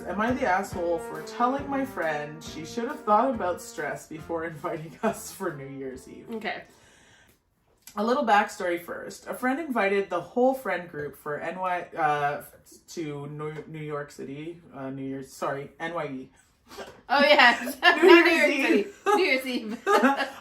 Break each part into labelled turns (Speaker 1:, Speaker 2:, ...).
Speaker 1: am I the asshole for telling my friend she should have thought about stress before inviting us for New Year's Eve?
Speaker 2: Okay.
Speaker 1: A little backstory first. A friend invited the whole friend group for to New York City, NYE.
Speaker 2: Oh yeah,
Speaker 1: New Year's Eve.
Speaker 2: New Year's Eve.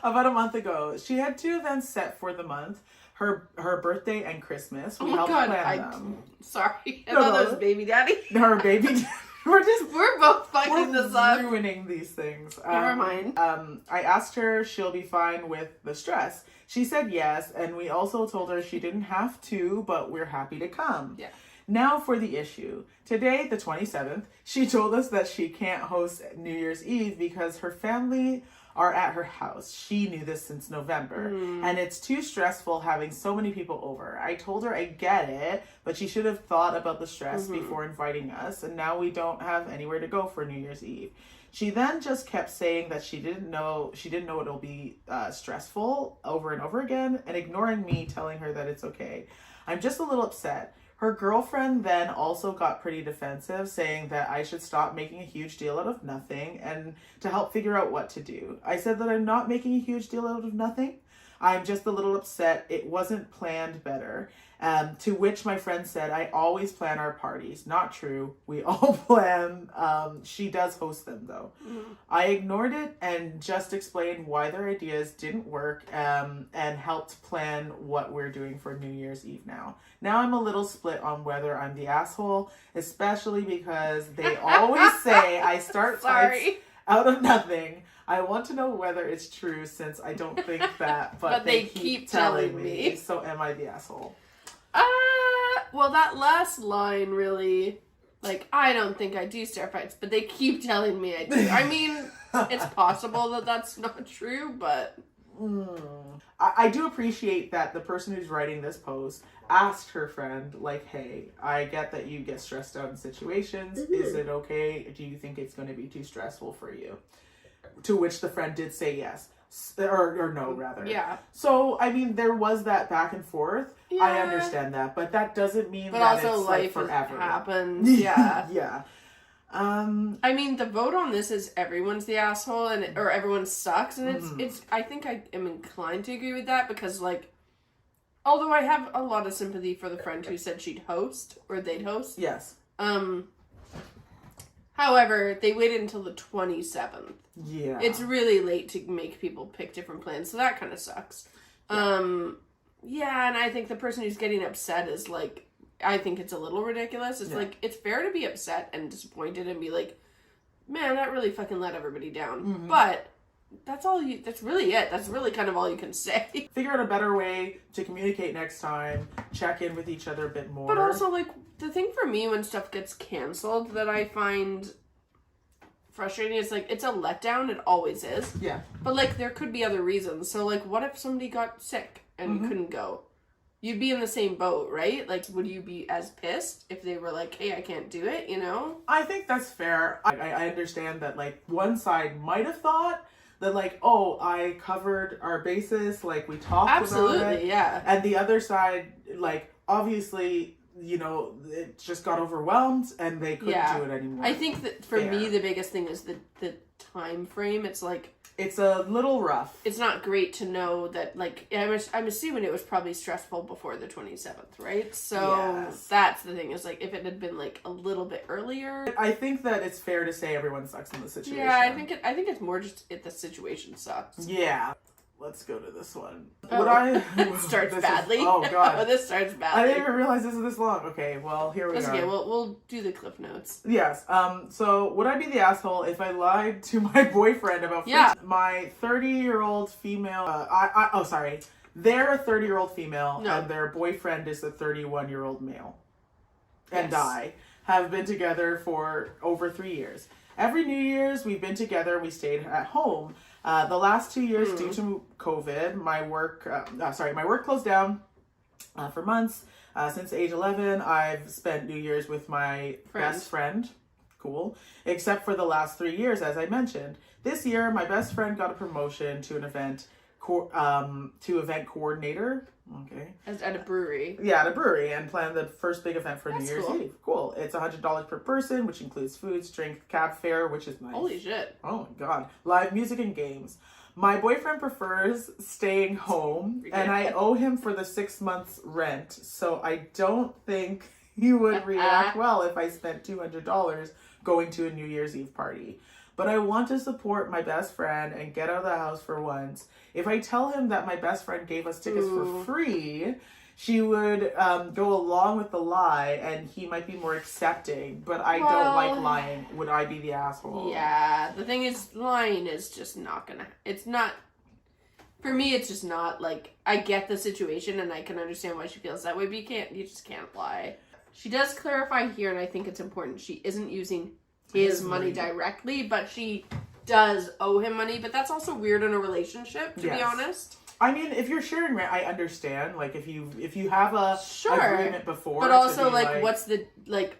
Speaker 1: About a month ago. She had 2 events set for the month. Her birthday and Christmas. We helped plan them.
Speaker 2: Sorry. I thought that was baby daddy.
Speaker 1: Her baby
Speaker 2: We're both fucking this up.
Speaker 1: Ruining these things.
Speaker 2: Never mind.
Speaker 1: I asked her she'll be fine with the stress. She said yes, and we also told her she didn't have to, but we're happy to come.
Speaker 2: Yeah.
Speaker 1: Now for the issue. Today, the 27th, she told us that she can't host New Year's Eve because her family are at her house. She knew this since November, and it's too stressful having so many people over. I told her I get it, but she should have thought about the stress before inviting us, and now we don't have anywhere to go for New Year's Eve. She then just kept saying that she didn't know it'll be stressful over and over again, and ignoring me telling her that it's okay. I'm just a little upset. Her girlfriend then also got pretty defensive, saying that I should stop making a huge deal out of nothing and to help figure out what to do. I said that I'm not making a huge deal out of nothing. I'm just a little upset. It wasn't planned better. To which my friend said, I always plan our parties. Not true. We all plan. She does host them though. I ignored it and just explained why their ideas didn't work and helped plan what we're doing for New Year's Eve now. Now I'm a little split on whether I'm the asshole, especially because they always say I start fights out of nothing. I want to know whether it's true since I don't think that, but they keep telling me. So am I the asshole?
Speaker 2: Well, that last line really, like, I don't think I do start fights, but they keep telling me I do. I mean, it's possible that that's not true, but...
Speaker 1: I do appreciate that the person who's writing this post asked her friend, like, hey, I get that you get stressed out in situations. Is it okay? Do you think it's going to be too stressful for you? To which the friend did say yes. Or no, rather.
Speaker 2: Yeah.
Speaker 1: So, I mean, there was that back and forth.
Speaker 2: Yeah.
Speaker 1: I understand that, but that doesn't mean
Speaker 2: but
Speaker 1: that
Speaker 2: also
Speaker 1: it's
Speaker 2: life
Speaker 1: like forever.
Speaker 2: happens. Yeah.
Speaker 1: Yeah.
Speaker 2: I mean, the vote on this is everyone's the asshole or everyone sucks, and it's. I think I am inclined to agree with that because, like, although I have a lot of sympathy for the friend who said she'd host or they'd host.
Speaker 1: Yes.
Speaker 2: However, they waited until the 27th.
Speaker 1: Yeah.
Speaker 2: It's really late to make people pick different plans, so that kind of sucks. Yeah, and I think the person who's getting upset is, like, I think it's a little ridiculous. It's like, it's fair to be upset and disappointed and be like, man, that really fucking let everybody down. But that's really it. That's really kind of all you can say.
Speaker 1: Figure out a better way to communicate next time. Check in with each other a bit more.
Speaker 2: But also, like, the thing for me when stuff gets canceled that I find frustrating is, like, it's a letdown. It always is.
Speaker 1: Yeah.
Speaker 2: But, like, there could be other reasons. So, like, what if somebody got sick and you couldn't go? You'd be in the same boat, right? Like, would you be as pissed if they were like, hey, I can't do it, you know?
Speaker 1: I think that's fair. I understand that, like, one side might have thought that, like, oh, I covered our bases, like, we talked about it.
Speaker 2: Absolutely, yeah.
Speaker 1: And the other side, like, obviously, you know, it just got overwhelmed and they couldn't do it anymore.
Speaker 2: I think that for me, the biggest thing is the time frame. It's like...
Speaker 1: It's a little rough.
Speaker 2: It's not great to know that, like, I'm assuming it was probably stressful before the 27th, right? So that's the thing, is, like, if it had been, like, a little bit earlier.
Speaker 1: I think that it's fair to say everyone sucks in the situation.
Speaker 2: Yeah, I think it's more just the situation sucks.
Speaker 1: Yeah. Let's go to this one.
Speaker 2: It starts badly.
Speaker 1: Oh, God.
Speaker 2: Oh, this starts badly.
Speaker 1: I didn't even realize this was this long. Okay, well, here we
Speaker 2: That's
Speaker 1: are.
Speaker 2: okay, we'll do the cliff notes.
Speaker 1: Yes. So, would I be the asshole if I lied to my boyfriend about my 30-year-old female... They're a 30-year-old female, and their boyfriend is a 31-year-old male. And I have been together for over 3 years. Every New Year's, we've been together. We stayed at home. The last 2 years, due to COVID, my work closed down for months. Since age 11, I've spent New Year's with my best friend. Cool. Except for the last 3 years, as I mentioned. This year, my best friend got a promotion to an event, event coordinator. Okay.
Speaker 2: At a brewery.
Speaker 1: Yeah, at a brewery, and plan the first big event for New Year's
Speaker 2: cool.
Speaker 1: Eve. Cool. It's $100 per person, which includes food, drink, cab fare, which is nice.
Speaker 2: Holy shit.
Speaker 1: Oh my god. Live music and games. My boyfriend prefers staying home, and I owe him for the 6 months rent, so I don't think he would react well if I spent $200 going to a New Year's Eve party. But I want to support my best friend and get out of the house for once. If I tell him that my best friend gave us tickets for free, she would go along with the lie, and he might be more accepting. But I don't like lying. Would I be the asshole?
Speaker 2: Yeah, the thing is, lying is just not gonna... It's not... For me, it's just not, like... I get the situation, and I can understand why she feels that way, but you just can't lie. She does clarify here, and I think it's important, she isn't using his money directly, but she does owe him money. But that's also weird in a relationship, to be honest.
Speaker 1: I mean, if you're sharing rent, I understand. Like, if you have a agreement before,
Speaker 2: but also like what's the like?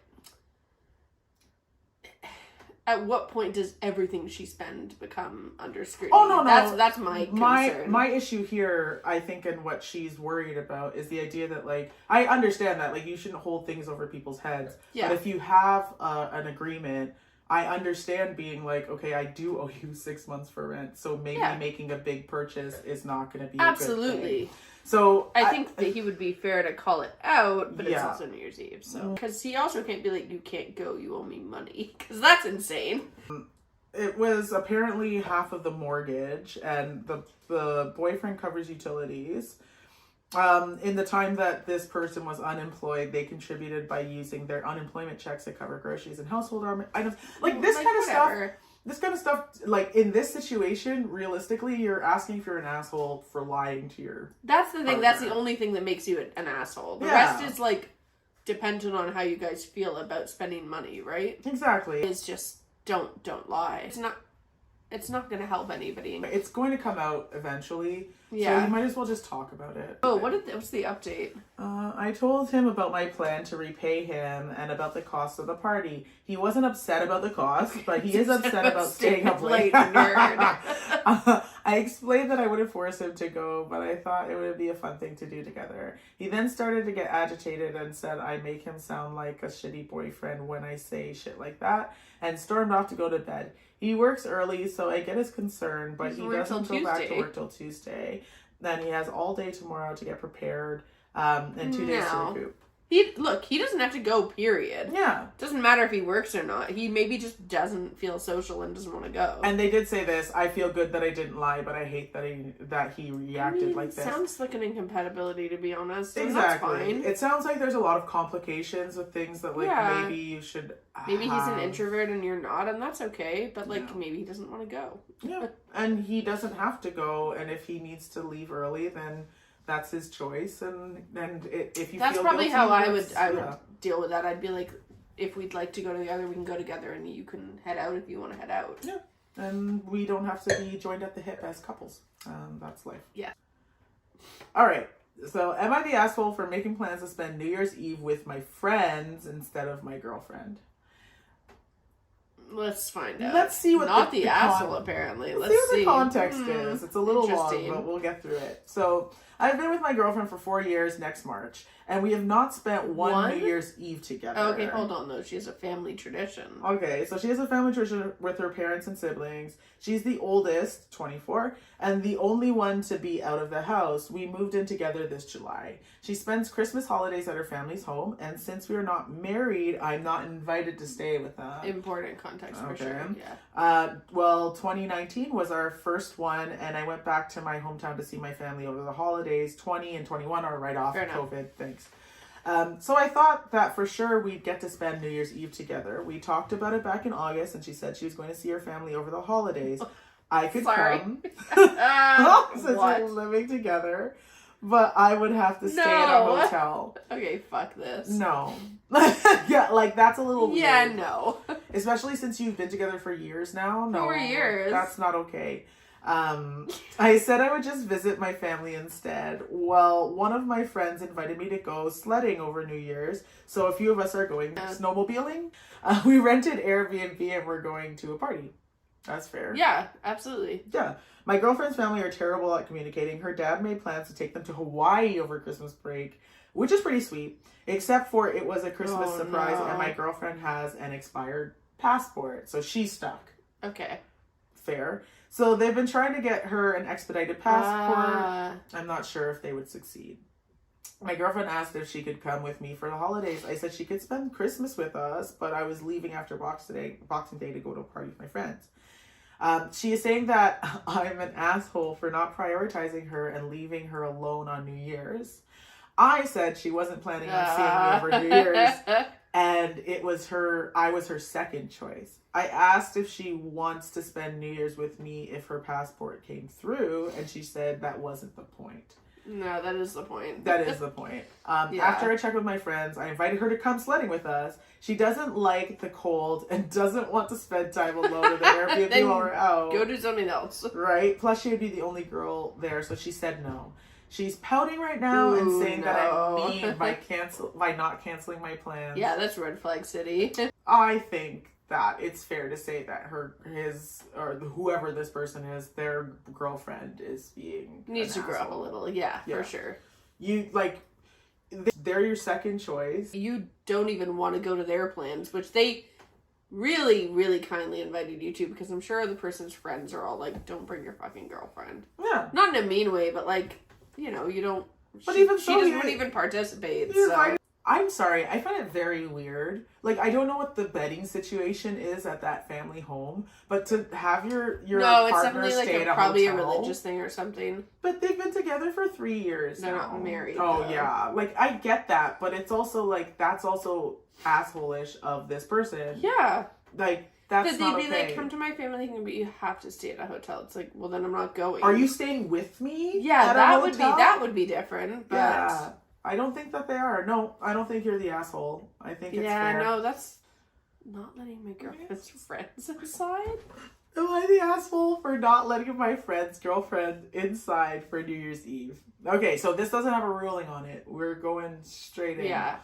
Speaker 2: At what point does everything she spend become under scrutiny?
Speaker 1: Oh no,
Speaker 2: that's my concern.
Speaker 1: My issue here, I think, and what she's worried about is the idea that, like, I understand that, like, you shouldn't hold things over people's heads. Yeah. But if you have an agreement, I understand being like, okay, I do owe you 6 months for rent, so maybe making a big purchase is not going to be a good thing. So
Speaker 2: I think that he would be fair to call it out, but it's also New Year's Eve, so because he also can't be like, you can't go, you owe me money, because that's insane.
Speaker 1: It was apparently half of the mortgage, and the boyfriend covers utilities. In the time that this person was unemployed, they contributed by using their unemployment checks to cover groceries and household items. Like, this kind of stuff. This kind of stuff, like, in this situation, realistically, you're asking if you're an asshole for lying to your
Speaker 2: That's the thing. Partner. That's the only thing that makes you an asshole. The rest is, like, dependent on how you guys feel about spending money, right?
Speaker 1: Exactly.
Speaker 2: It's just, don't lie. It's not going to help anybody.
Speaker 1: It's going to come out eventually. Yeah. So you might as well just talk about it.
Speaker 2: Oh, what's the update?
Speaker 1: I told him about my plan to repay him and about the cost of the party. He wasn't upset about the cost, but he is upset about staying up late. Nerd. I explained that I wouldn't force him to go, but I thought it would be a fun thing to do together. He then started to get agitated and said I make him sound like a shitty boyfriend when I say shit like that, and stormed off to go to bed. He works early, so I get his concern, but he doesn't go back to work till Tuesday. Then he has all day tomorrow to get prepared, and 2 days to recoup.
Speaker 2: He doesn't have to go, period.
Speaker 1: Yeah.
Speaker 2: Doesn't matter if he works or not. He maybe just doesn't feel social and doesn't want to go.
Speaker 1: And they did say this, I feel good that I didn't lie, but I hate that he reacted like this.
Speaker 2: Sounds like an incompatibility, to be honest.
Speaker 1: Exactly.
Speaker 2: That's fine.
Speaker 1: It sounds like there's a lot of complications with things that, like, maybe you should
Speaker 2: Maybe he's an introvert and you're not, and that's okay, but, like, maybe he doesn't want to go.
Speaker 1: Yeah. And he doesn't have to go, and if he needs to leave early, then that's his choice, and if you
Speaker 2: that's
Speaker 1: feel
Speaker 2: probably
Speaker 1: guilty,
Speaker 2: how I would deal with that. I'd be like, if we'd like to go together, we can go together, and you can head out if you want to head out.
Speaker 1: Yeah, and we don't have to be joined at the hip as couples. That's life.
Speaker 2: Yeah.
Speaker 1: All right. So, am I the asshole for making plans to spend New Year's Eve with my friends instead of my girlfriend?
Speaker 2: Let's find out.
Speaker 1: Let's see what
Speaker 2: not the asshole apparently.
Speaker 1: Let's see what the context is. It's a little long, but we'll get through it. So I've been with my girlfriend for 4 years next March, and we have not spent one New Year's Eve together.
Speaker 2: Okay, hold on though. She has a family tradition.
Speaker 1: Okay, so she has a family tradition with her parents and siblings. She's the oldest, 24, and the only one to be out of the house. We moved in together this July. She spends Christmas holidays at her family's home, and since we are not married, I'm not invited to stay with them.
Speaker 2: Important context for sure, yeah.
Speaker 1: Well, 2019 was our first one, and I went back to my hometown to see my family over the holidays. 20 and 21 are right off COVID, thanks. So I thought that for sure we'd get to spend New Year's Eve together. We talked about it back in August, and she said she was going to see her family over the holidays. I could come since we're living together, but I would have to stay at a hotel.
Speaker 2: Okay, fuck this.
Speaker 1: No. Yeah, like, that's a little weird.
Speaker 2: Yeah, no.
Speaker 1: Especially since you've been together for years now. No,
Speaker 2: 4 years.
Speaker 1: That's not okay. I said I would just visit my family instead. Well, one of my friends invited me to go sledding over New Year's, so a few of us are going snowmobiling. We rented Airbnb and we're going to a party. That's fair.
Speaker 2: Yeah, absolutely.
Speaker 1: Yeah. My girlfriend's family are terrible at communicating. Her dad made plans to take them to Hawaii over Christmas break, which is pretty sweet, except for it was a Christmas surprise and my girlfriend has an expired passport, so she's stuck.
Speaker 2: Okay.
Speaker 1: Fair. So they've been trying to get her an expedited passport. I'm not sure if they would succeed. My girlfriend asked if she could come with me for the holidays. I said she could spend Christmas with us, but I was leaving after Boxing Day to go to a party with my friends. She is saying that I'm an asshole for not prioritizing her and leaving her alone on New Year's. I said she wasn't planning on seeing me over New Year's, and I was her second choice. I asked if she wants to spend New Year's with me if her passport came through, and she said that wasn't the point.
Speaker 2: No, that is the point.
Speaker 1: That is the point. After I checked with my friends, I invited her to come sledding with us. She doesn't like the cold and doesn't want to spend time alone in the Airbnb while we're out.
Speaker 2: Go do something else.
Speaker 1: Right? Plus, she would be the only girl there, so she said no. She's pouting right now and saying that I'm mean by not canceling my plans.
Speaker 2: Yeah, that's red flag city.
Speaker 1: I think that it's fair to say that whoever this person is, their girlfriend is being
Speaker 2: needs to grow up a little. Yeah, for sure.
Speaker 1: They're your second choice.
Speaker 2: You don't even want to go to their plans, which they really, really kindly invited you to, because I'm sure the person's friends are all like, don't bring your fucking girlfriend.
Speaker 1: Yeah.
Speaker 2: Not in a mean way, but like, you know, you don't.
Speaker 1: But
Speaker 2: she
Speaker 1: even
Speaker 2: she doesn't even participate. So.
Speaker 1: I'm sorry, I find it very weird. Like, I don't know what the bedding situation is at that family home, but to have your
Speaker 2: it's
Speaker 1: partner
Speaker 2: definitely
Speaker 1: stay
Speaker 2: like
Speaker 1: at a
Speaker 2: probably
Speaker 1: hotel,
Speaker 2: a religious thing or something.
Speaker 1: But they've been together for 3 years.
Speaker 2: They're
Speaker 1: now.
Speaker 2: not married.
Speaker 1: Oh
Speaker 2: though.
Speaker 1: yeah, like I get that, but it's also like that's also asshole-ish of this person.
Speaker 2: Yeah.
Speaker 1: Like that's not okay.
Speaker 2: They'd be like, come to my family thing, but you have to stay at a hotel. It's like, well, then I'm not going.
Speaker 1: Are you staying with me?
Speaker 2: Yeah, that would be different. But
Speaker 1: yeah. I don't think that they are. No, I don't think you're the asshole. I think it's fair.
Speaker 2: Yeah, no, that's not letting my girlfriend's friends inside.
Speaker 1: Am I the asshole for not letting my friend's girlfriend inside for New Year's Eve? Okay, so this doesn't have a ruling on it. We're going straight in.
Speaker 2: Yeah.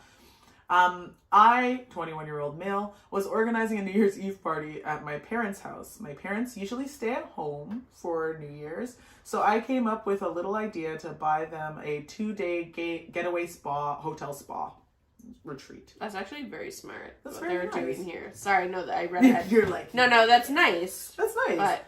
Speaker 1: I, 21-year-old male, was organizing a New Year's Eve party at my parents' house. My parents usually stay at home for New Year's, so I came up with a little idea to buy them a 2-day getaway hotel spa retreat.
Speaker 2: That's actually very smart.
Speaker 1: That's
Speaker 2: what
Speaker 1: very
Speaker 2: they were
Speaker 1: nice.
Speaker 2: doing here. Sorry, no, that I read ahead.
Speaker 1: You're like...
Speaker 2: No, that's nice.
Speaker 1: That's nice.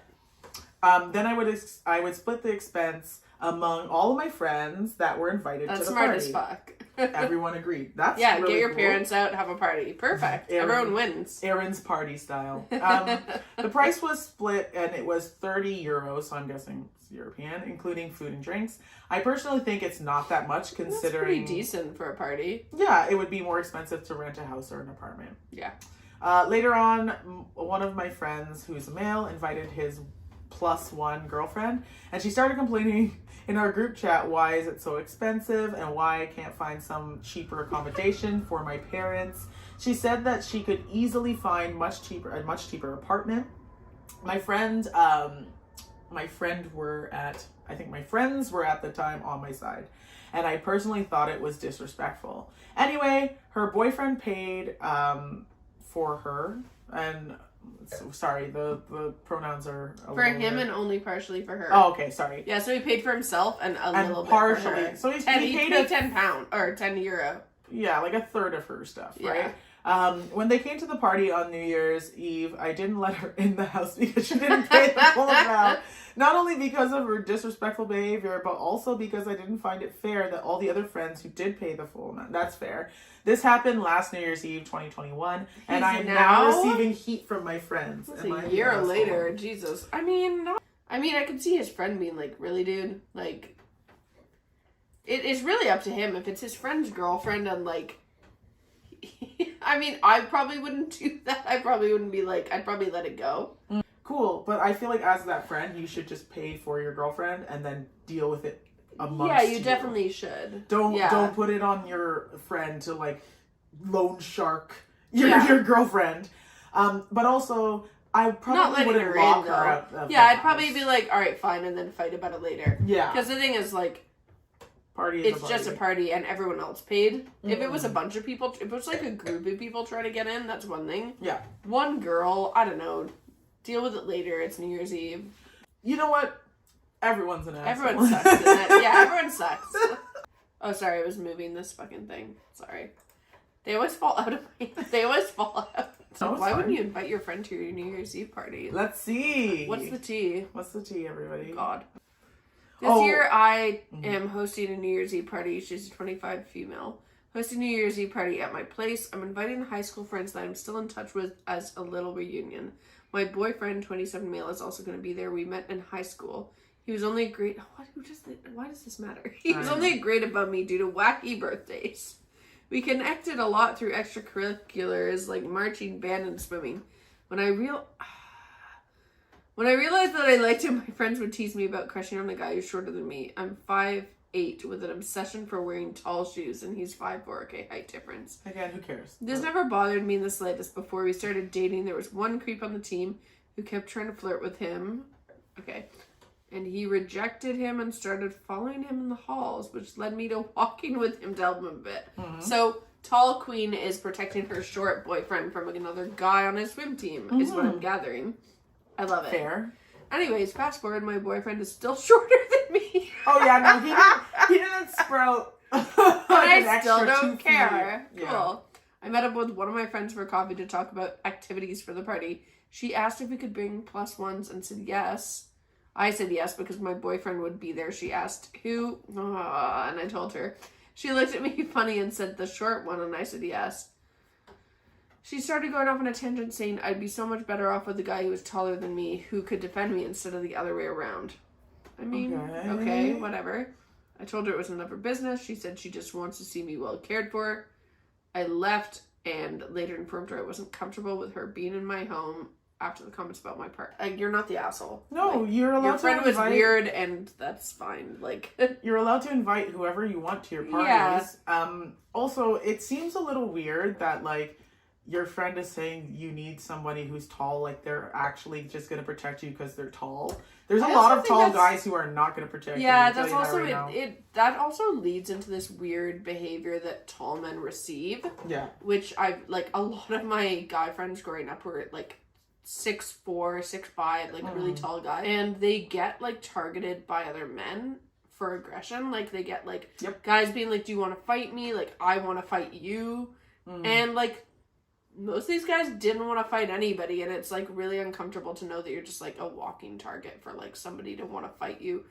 Speaker 2: But...
Speaker 1: then I would split the expense among all of my friends that were invited to the
Speaker 2: smart
Speaker 1: party.
Speaker 2: as fuck.
Speaker 1: Everyone agreed. That's
Speaker 2: really
Speaker 1: get your
Speaker 2: cool. Parents out, have a party. Perfect. Everyone wins.
Speaker 1: Aaron's party style. The price was split and it was €30, so I'm guessing it's European, including food and drinks. I personally think it's not that much considering...
Speaker 2: That's pretty decent for a party.
Speaker 1: Yeah, it would be more expensive to rent a house or an apartment.
Speaker 2: Yeah.
Speaker 1: Later on, one of my friends, who's a male, invited his +1 girlfriend, and she started complaining in our group chat, why is it so expensive and why I can't find some cheaper accommodation for my parents. She said that she could easily find a much cheaper apartment. My friends were at the time on my side, and I personally thought it was disrespectful. Anyway, her boyfriend paid for her, and so, sorry, the pronouns are
Speaker 2: for him and only partially for her.
Speaker 1: Oh, okay, sorry.
Speaker 2: Yeah, so he paid for himself and little
Speaker 1: partially.
Speaker 2: bit for her.
Speaker 1: So he
Speaker 2: paid £10 or €10.
Speaker 1: Yeah, like a third of her stuff, right?
Speaker 2: Yeah.
Speaker 1: When they came to the party on New Year's Eve, I didn't let her in the house because she didn't pay the full amount. Not only because of her disrespectful behavior, but also because I didn't find it fair that all the other friends who did pay the full amount. That's fair. This happened last New Year's Eve 2021, and I'm now receiving heat from my friends.
Speaker 2: It's a year later. Jesus. I mean, I could see his friend being like, really, dude? Like, it's really up to him. If it's his friend's girlfriend and like, I mean, I probably wouldn't do that. I probably wouldn't be like, I'd probably let it go.
Speaker 1: Cool, but I feel like as that friend, you should just pay for your girlfriend and then deal with it amongst
Speaker 2: Yeah, you definitely should.
Speaker 1: Don't put it on your friend to like loan shark your girlfriend. But also, I probably wouldn't lock her out of
Speaker 2: Yeah, I'd
Speaker 1: house.
Speaker 2: probably be like, all right, fine, and then fight about it later.
Speaker 1: Yeah.
Speaker 2: Because the thing is, like, it's just a party and everyone else paid. Mm-hmm. If it was a bunch of people, if it was like a group of people trying to get in, that's one thing.
Speaker 1: Yeah.
Speaker 2: One girl, I don't know, deal with it later. It's New Year's Eve.
Speaker 1: You know what? Everyone's an asshole.
Speaker 2: Everyone sucks in it. Yeah, everyone sucks. Oh, sorry, I was moving this fucking thing. Sorry. They always fall out of me. They always fall out. So why wouldn't you invite your friend to your New Year's Eve party?
Speaker 1: Let's see.
Speaker 2: What's the tea?
Speaker 1: What's the tea, everybody?
Speaker 2: God. This year I am hosting a New Year's Eve party. She's a 25 female. Hosting New Year's Eve party at my place. I'm inviting high school friends that I'm still in touch with as a little reunion. My boyfriend, 27 male, is also going to be there. We met in high school. He was only a grade... Why does this matter? He was only a grade above me due to wacky birthdays. We connected a lot through extracurriculars like marching, band, and swimming. When I realized that I liked him, my friends would tease me about crushing on a guy who's shorter than me. I'm 5'8" with an obsession for wearing tall shoes, and he's 5'4". Okay, height difference.
Speaker 1: Again, who cares?
Speaker 2: This never bothered me in the slightest. Before we started dating, there was one creep on the team who kept trying to flirt with him. Okay. And he rejected him and started following him in the halls, which led me to walking with him to help him a bit. Mm-hmm. So, tall queen is protecting her short boyfriend from another guy on his swim team, is what I'm gathering. I love it.
Speaker 1: Fair.
Speaker 2: Anyways, fast forward, my boyfriend is still shorter than me.
Speaker 1: Oh yeah, no, he didn't sprout.
Speaker 2: But I still don't care.
Speaker 1: Yeah.
Speaker 2: Cool. I met up with one of my friends for coffee to talk about activities for the party. She asked if we could bring plus ones and said yes. I said yes because my boyfriend would be there. She asked who, and I told her. She looked at me funny and said the short one, and I said yes. She started going off on a tangent saying I'd be so much better off with the guy who was taller than me, who could defend me instead of the other way around. I mean, okay, whatever. I told her it was none of her business. She said she just wants to see me well cared for. I left and later informed her I wasn't comfortable with her being in my home after the comments about my part. Like, you're not the asshole.
Speaker 1: No,
Speaker 2: like,
Speaker 1: you're allowed
Speaker 2: your
Speaker 1: to
Speaker 2: friend
Speaker 1: invite...
Speaker 2: was weird and that's fine. Like,
Speaker 1: you're allowed to invite whoever you want to your parties. Yeah. Also, it seems a little weird that, like, your friend is saying you need somebody who's tall, like they're actually just going to protect you because they're tall. There's a lot of tall guys who are not going to protect you.
Speaker 2: Yeah, that's also that also leads into this weird behavior that tall men receive.
Speaker 1: Yeah. Which
Speaker 2: a lot of my guy friends growing up were like 6'4", 6'5", like really tall guys. And they get like targeted by other men for aggression. Like they get like guys being like, do you want to fight me? Like, I want to fight you. And like, most of these guys didn't want to fight anybody, and it's like really uncomfortable to know that you're just like a walking target for like somebody to want to fight you,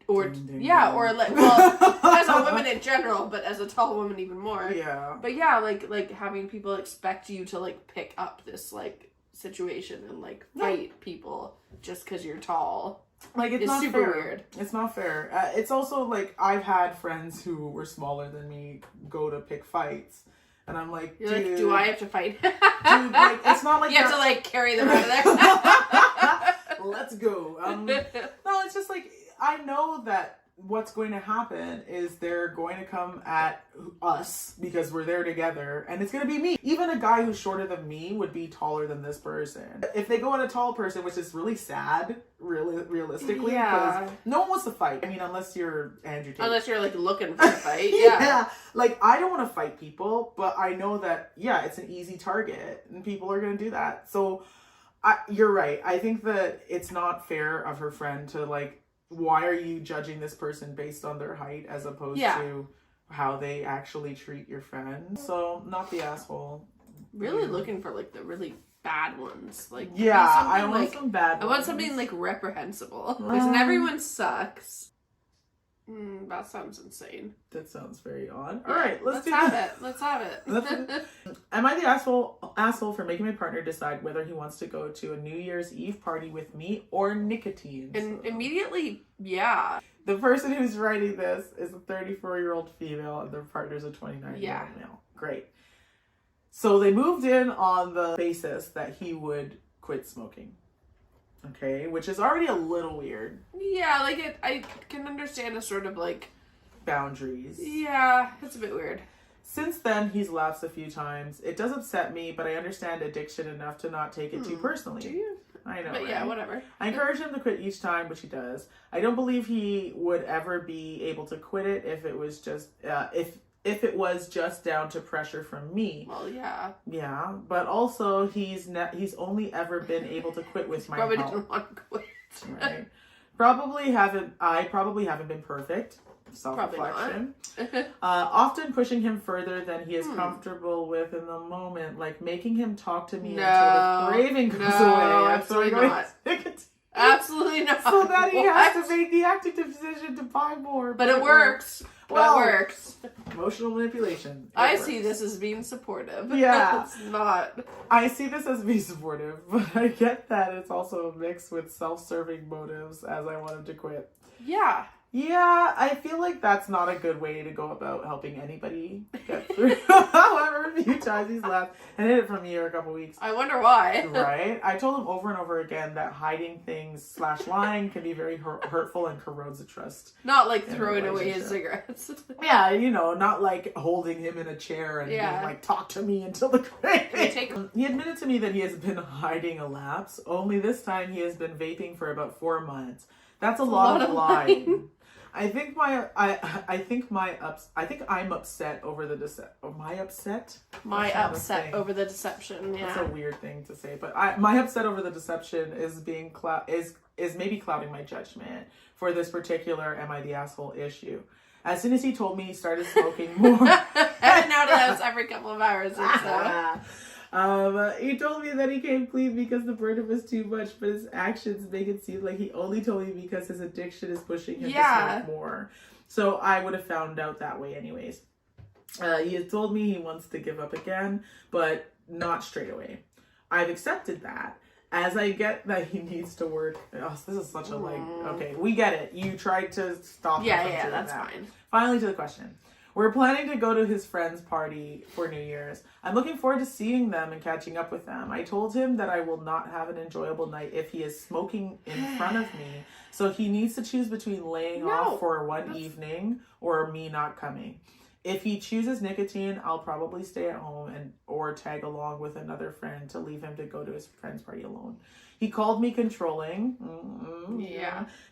Speaker 2: or or like, well, as a woman in general, but as a tall woman even more.
Speaker 1: Yeah.
Speaker 2: But yeah, like having people expect you to like pick up this like situation and like fight people just because you're tall.
Speaker 1: Like, it's not
Speaker 2: super
Speaker 1: fair.
Speaker 2: Weird.
Speaker 1: It's not fair. It's also like I've had friends who were smaller than me go to pick fights. And I'm like,
Speaker 2: you're like, do I have to fight?
Speaker 1: Dude, like, it's not like
Speaker 2: you have to like carry them out of there.
Speaker 1: Let's go. No, it's just like, I know that what's going to happen is they're going to come at us because we're there together, and it's going to be me. Even a guy who's shorter than me would be taller than this person. If they go at a tall person, which is really sad, realistically, because no one wants to fight. I mean, unless you're Andrew Tate.
Speaker 2: Unless you're like looking for a fight. Yeah.
Speaker 1: Like, I don't want to fight people, but I know that, it's an easy target, and people are going to do that. So, you're right. I think that it's not fair of her friend to, like, why are you judging this person based on their height as opposed to how they actually treat your friend? So, not the asshole.
Speaker 2: Really looking for, like, the really bad ones. Like,
Speaker 1: I want some bad ones.
Speaker 2: I want something, like, reprehensible. Because everyone sucks. That sounds insane.
Speaker 1: That sounds very odd. Yeah, all right, let's
Speaker 2: have it. Let's have it.
Speaker 1: Am I the asshole for making my partner decide whether he wants to go to a New Year's Eve party with me or nicotine?
Speaker 2: And immediately, yeah.
Speaker 1: The person who's writing this is a 34-year-old female and their partner's a 29-year-old male. Great. So they moved in on the basis that he would quit smoking. Okay, which is already a little weird.
Speaker 2: Yeah, like I can understand a sort of like
Speaker 1: boundaries.
Speaker 2: Yeah, it's a bit weird.
Speaker 1: Since then, he's lapsed a few times. It does upset me, but I understand addiction enough to not take it too personally.
Speaker 2: Do you?
Speaker 1: I know,
Speaker 2: but
Speaker 1: right?
Speaker 2: Yeah, whatever.
Speaker 1: I encourage him to quit each time, which he does. I don't believe he would ever be able to quit it if it was just if if it was just down to pressure from me.
Speaker 2: Well, yeah.
Speaker 1: Yeah, but also he's only ever been able to quit with my
Speaker 2: Probably
Speaker 1: help.
Speaker 2: didn't want to quit.
Speaker 1: Right. Probably haven't been perfect. Self-reflection. Often pushing him further than he is comfortable with in the moment, like making him talk to me until the craving goes away.
Speaker 2: Absolutely not. Absolutely not.
Speaker 1: So that he has to make the active decision to buy more.
Speaker 2: But it works. Well, it works.
Speaker 1: Emotional manipulation.
Speaker 2: I see this as being supportive.
Speaker 1: Yeah.
Speaker 2: It's not.
Speaker 1: I see this as being supportive, but I get that it's also mixed with self-serving motives as I want him to quit.
Speaker 2: Yeah.
Speaker 1: Yeah, I feel like that's not a good way to go about helping anybody get through however few times he's left and hid it from you for a couple weeks.
Speaker 2: I wonder why.
Speaker 1: Right? I told him over and over again that hiding things / lying can be very hurtful and corrodes the trust.
Speaker 2: Not like throwing away his cigarettes.
Speaker 1: Yeah, not like holding him in a chair and being like, talk to me until the grave. He admitted to me that he has been hiding a lapse, only this time he has been vaping for about 4 months. That's a lot of lying. I think I'm upset over the deception. Am I upset?
Speaker 2: My upset over the deception. Yeah,
Speaker 1: that's a weird thing to say, but my upset over the deception is being is maybe clouding my judgment for this particular "am I the asshole" issue. As soon as he told me he started smoking more,
Speaker 2: and now that's every couple of hours or so.
Speaker 1: He told me that he came clean because the burden was too much, but his actions make it seem like he only told me because his addiction is pushing him to smoke more. So I would have found out that way anyways. He has told me he wants to give up again, but not straight away. I've accepted that. As I get that he needs to work. Oh, this is such a okay, we get it. You tried to stop him from doing
Speaker 2: that's
Speaker 1: that.
Speaker 2: fine.
Speaker 1: Finally to the question. We're planning to go to his friend's party for New Year's. I'm looking forward to seeing them and catching up with them. I told him that I will not have an enjoyable night if he is smoking in front of me. So he needs to choose between laying off for one evening or me not coming. If he chooses nicotine, I'll probably stay at home or tag along with another friend to leave him to go to his friend's party alone. He called me controlling.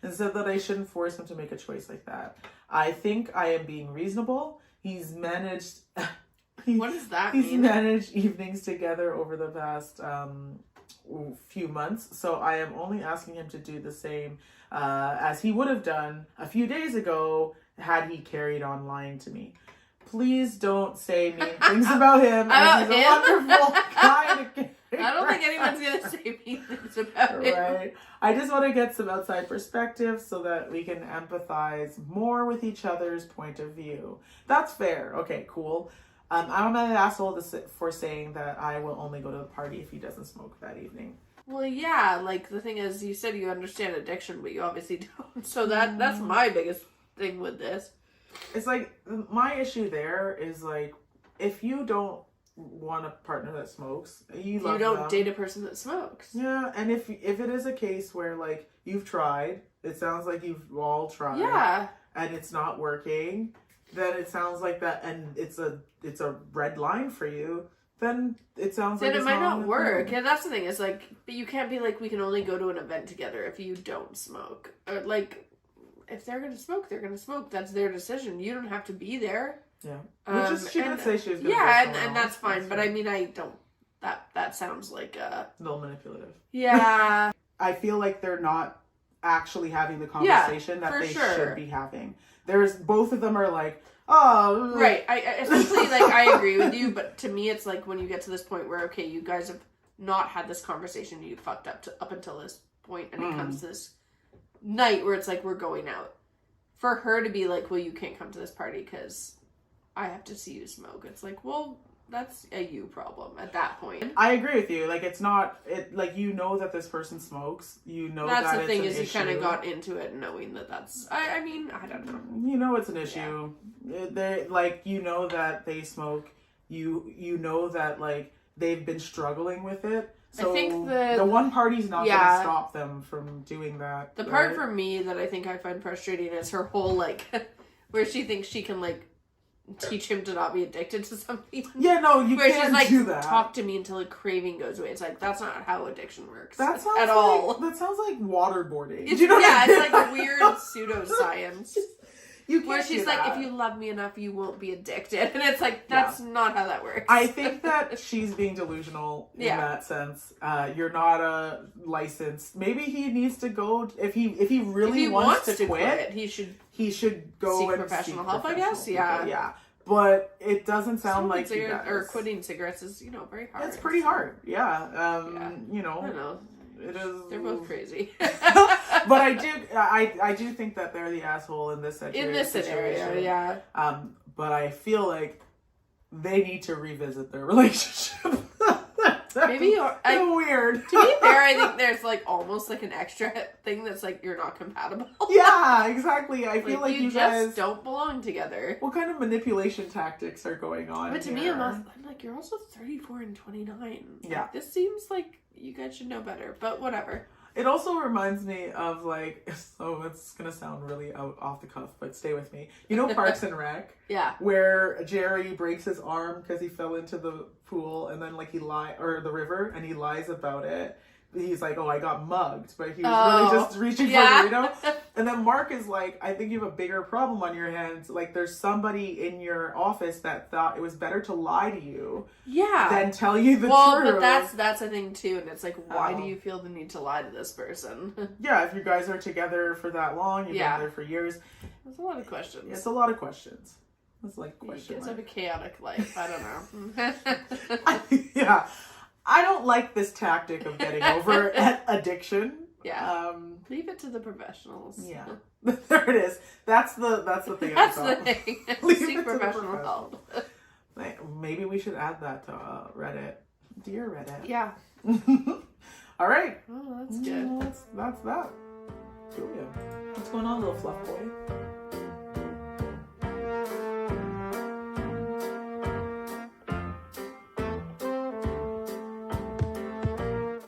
Speaker 1: And said that I shouldn't force him to make a choice like that. I think I am being reasonable. He's managed...
Speaker 2: What does that mean?
Speaker 1: He's managed evenings together over the past few months. So I am only asking him to do the same as he would have done a few days ago had he carried on lying to me. Please don't say mean things about him. He's a wonderful guy.
Speaker 2: I don't think anyone's going to say mean things about him.
Speaker 1: Right. I just want to get some outside perspective so that we can empathize more with each other's point of view. That's fair. Okay, cool. I'm not an asshole for saying that I will only go to the party if he doesn't smoke that evening.
Speaker 2: Well, yeah, like the thing is, you said you understand addiction, but you obviously don't. So that's my biggest thing with this. It's
Speaker 1: like, my issue there is like, if you don't want a partner that smokes, you don't
Speaker 2: date a person that smokes.
Speaker 1: Yeah, and if it is a case where like you've tried, it sounds like you've all tried.
Speaker 2: Yeah.
Speaker 1: And it's not working, then it sounds like that, and it's a red line for you. Then it sounds like
Speaker 2: it might not work. Yeah, that's the thing. It's like, but you can't be like, we can only go to an event together if you don't smoke. Or like, if they're gonna smoke, they're gonna smoke. That's their decision. You don't have to be there.
Speaker 1: Yeah. She did say she was gonna
Speaker 2: and that's fine. But I mean, I don't. That sounds like
Speaker 1: a little manipulative.
Speaker 2: Yeah.
Speaker 1: I feel like they're not actually having the conversation that they should be having. Both of them are like, oh,
Speaker 2: right. I essentially like I agree with you, but to me, it's like when you get to this point where okay, you guys have not had this conversation, you fucked up until this point, and it comes to this night where it's like we're going out. For her to be like, well, you can't come to this party because I have to see you smoke. It's like, well, that's a you problem at that point.
Speaker 1: I agree with you. Like, it's not, like, you know that this person smokes. You know that's
Speaker 2: the thing
Speaker 1: is
Speaker 2: you kind of got into it knowing that's, I mean, I don't know.
Speaker 1: You know it's an issue. Yeah. Like, you know that they smoke. You know that, like, they've been struggling with it. So
Speaker 2: I think
Speaker 1: the one party's not going to stop them from doing that.
Speaker 2: The part for me that I think I find frustrating is her whole, like, where she thinks she can, like, teach him to not be addicted to something.
Speaker 1: Yeah, no, you
Speaker 2: where
Speaker 1: can't
Speaker 2: she's like,
Speaker 1: do that.
Speaker 2: Talk to me until a craving goes away. It's like, that's not how addiction works
Speaker 1: that sounds
Speaker 2: at
Speaker 1: like,
Speaker 2: all.
Speaker 1: That sounds like waterboarding.
Speaker 2: It's like a weird pseudoscience.
Speaker 1: You can't
Speaker 2: Where she's
Speaker 1: do
Speaker 2: like,
Speaker 1: that.
Speaker 2: if you love me enough, you won't be addicted. And it's like, that's not how that works.
Speaker 1: I think that she's being delusional in that sense. You're not a licensed. Maybe he needs to go if he really wants to quit.
Speaker 2: He should
Speaker 1: go
Speaker 2: seek
Speaker 1: and
Speaker 2: professional
Speaker 1: seek
Speaker 2: help. I
Speaker 1: professional
Speaker 2: guess.
Speaker 1: people.
Speaker 2: Yeah.
Speaker 1: Yeah. But it doesn't sound like he does.
Speaker 2: Or quitting cigarettes is very hard.
Speaker 1: It's pretty hard. Yeah. You know.
Speaker 2: I know.
Speaker 1: It is.
Speaker 2: They're both crazy.
Speaker 1: But I do think that they're the asshole in this situation.
Speaker 2: In this scenario, yeah.
Speaker 1: But I feel like they need to revisit their relationship.
Speaker 2: Maybe
Speaker 1: weird.
Speaker 2: To be fair, I think there's almost an extra thing that's you're not compatible.
Speaker 1: Yeah, exactly. I feel like you
Speaker 2: just
Speaker 1: guys
Speaker 2: don't belong together.
Speaker 1: What kind of manipulation tactics are going on?
Speaker 2: But to me, I'm you're also 34 and 29.
Speaker 1: Yeah,
Speaker 2: this seems like you guys should know better. But whatever.
Speaker 1: It also reminds me of so it's gonna sound really off the cuff, but stay with me. You know Parks and Rec?
Speaker 2: Yeah.
Speaker 1: Where Jerry breaks his arm because he fell into the pool and then or the river and he lies about it. He's like, oh, I got mugged, but he was really just reaching for a burrito. And then Mark is like, I think you have a bigger problem on your hands. There's somebody in your office that thought it was better to lie to you than tell you the truth.
Speaker 2: Well, but that's a thing too, and it's why do you feel the need to lie to this person?
Speaker 1: Yeah, if you guys are together for that long, you've been there for years.
Speaker 2: There's a lot of questions.
Speaker 1: Yeah, it's a lot of questions. It's question.
Speaker 2: You guys have a chaotic life. I don't know.
Speaker 1: Yeah. I don't like this tactic of getting over addiction.
Speaker 2: Yeah. Leave it to the professionals.
Speaker 1: Yeah. There it is. That's the thing.
Speaker 2: That's the thing.
Speaker 1: Seek
Speaker 2: professional help.
Speaker 1: Maybe we should add that to Reddit. Dear Reddit.
Speaker 2: Yeah.
Speaker 1: All right.
Speaker 2: Oh, that's good.
Speaker 1: That's that. Julia. What's going on, little fluff boy?